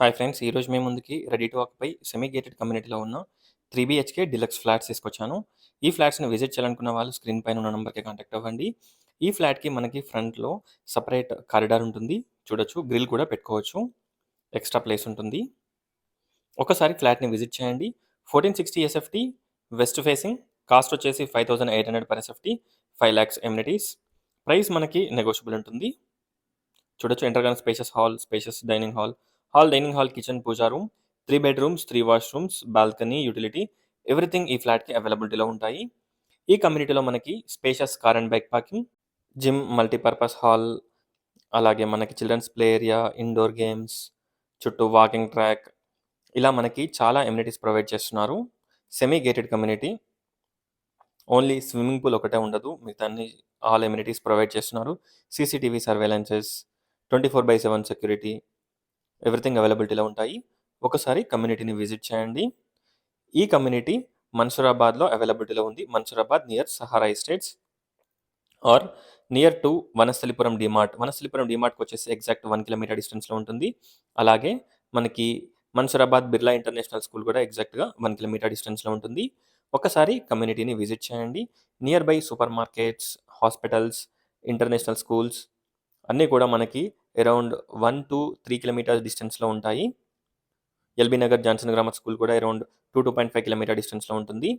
Hi friends! ఈరోజు మీ ముందుకి ready to occupy semi gated కమ్యూనిటీలో ఉన్న 3 బీహెచ్‌కే డీలక్స్ ఫ్లాట్స్ తీసుకొచ్చాను. ఈ ఫ్లాట్స్‌ని విజిట్ చేయాలనుకున్న వాళ్ళు స్క్రీన్ పైన ఉన్న నంబర్‌కి కాంటాక్ట్ అవ్వండి. ఈ ఫ్లాట్‌కి మనకి ఫ్రంట్‌లో సెపరేట్ కారిడార్ ఉంటుంది. చూడొచ్చు. గ్రిల్ కూడా పెట్టుకోవచ్చు. ఎక్స్‌ట్రా ప్లేస్ ఉంటుంది. ఒకసారి ఫ్లాట్‌ని విజిట్ చేయండి. 1460 ఎస్ఎఫ్టీ వెస్ట్ ఫేసింగ్. కాస్ట్ వచ్చేసి 5800 పర్ ఎస్ఎఫ్టీ. 5,00,000 ఎమ్యూనిటీస్. ప్రైస్ మనకి నెగోషియబుల్ ఉంటుంది. చూడొచ్చు. ఎంటర్‌గానే spacious hall, spacious dining hall, dining hall, kitchen, puja room, 3 bedrooms, 3 washrooms, balcony, utility everything ఈ ఫ్లాట్‌కి అవైలబిలిటీలో ఉంటాయి. ఈ కమ్యూనిటీలో మనకి spacious car and bike parking, gym, multipurpose hall, అలాగే మనకి children's play area, indoor games, చుట్టూ వాకింగ్ ట్రాక్ ఇలా మనకి చాలా ఎమ్యూనిటీస్ ప్రొవైడ్ చేస్తున్నారు. Semi gated community. Only swimming pool ఒకటే ఉండదు. మిగతా అన్ని ఆల్ ఎమ్యూనిటీస్ ప్రొవైడ్ చేస్తున్నారు. సీసీటీవీ సర్వేలెన్సెస్, 24/7 సెక్యూరిటీ ఎవ్రీథింగ్ అవైలబిలిటీలో ఉంటాయి. ఒకసారి కమ్యూనిటీని విజిట్ చేయండి. ఈ కమ్యూనిటీ మన్సూరాబాద్‌లో అవైలబిలిటీలో ఉంది. Mansoorabad near Sahara estates or near to Vanasthalipuram DMart. Vanasthalipuram డీమార్ట్‌కొచ్చేసి ఎగ్జాక్ట్ 1 కిలోమీటర్ డిస్టెన్స్‌లో ఉంటుంది. అలాగే మనకి మన్సూరాబాద్ బిర్లా ఇంటర్నేషనల్ స్కూల్ కూడా ఎగ్జాక్ట్‌గా 1 కిలోమీటర్ డిస్టెన్స్‌లో ఉంటుంది. ఒకసారి కమ్యూనిటీని విజిట్ చేయండి. Near by super markets, hospitals, international schools అన్నీ కూడా మనకి అరౌండ్ 1-3 కిలోమీటర్స్ డిస్టెన్స్‌లో ఉంటాయి. LB Nagar Johnson grammar school కూడా అరౌండ్ 2-2.5 కిలోమీటర్ డిస్టెన్స్‌లో ఉంటుంది.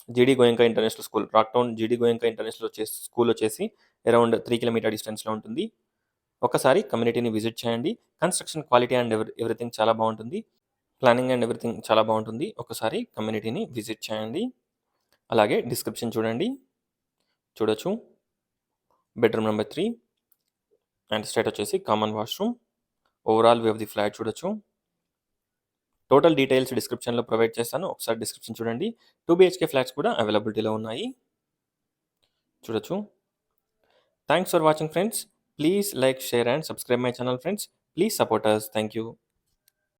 జీడీ గోయంకా ఇంటర్నేషనల్ స్కూల్, రాక్‌టౌన్ జీడీ గోయంకా ఇంటర్నేషనల్ స్కూల్ వచ్చేసి అరౌండ్ 3 కిలోమీటర్ డిస్టెన్స్‌లో ఉంటుంది. ఒకసారి కమ్యూనిటీని విజిట్ చేయండి. కన్‌స్ట్రక్షన్ క్వాలిటీ అండ్ ఎవ్రీథింగ్ చాలా బాగుంటుంది. ప్లానింగ్ అండ్ ఎవ్రీథింగ్ చాలా బాగుంటుంది. ఒకసారి కమ్యూనిటీని విజిట్ చేయండి. అలాగే డిస్క్రిప్షన్ చూడండి. చూడొచ్చు. బెడ్‌రూమ్ నంబర్ 3 అండ్ స్ట్రెయిట్ వచ్చేసి common washroom. Overall view of the flat చూడొచ్చు. టోటల్ డీటెయిల్స్ డిస్క్రిప్షన్‌లో ప్రొవైడ్ చేస్తాను. ఒకసారి డిస్క్రిప్షన్ చూడండి. 2 బీహెచ్‌కే ఫ్లాట్స్ కూడా అవైలబిలిటీలో ఉన్నాయి. చూడొచ్చు. Thanks for watching friends. Please like, share and subscribe my channel friends. Please support us. Thank you.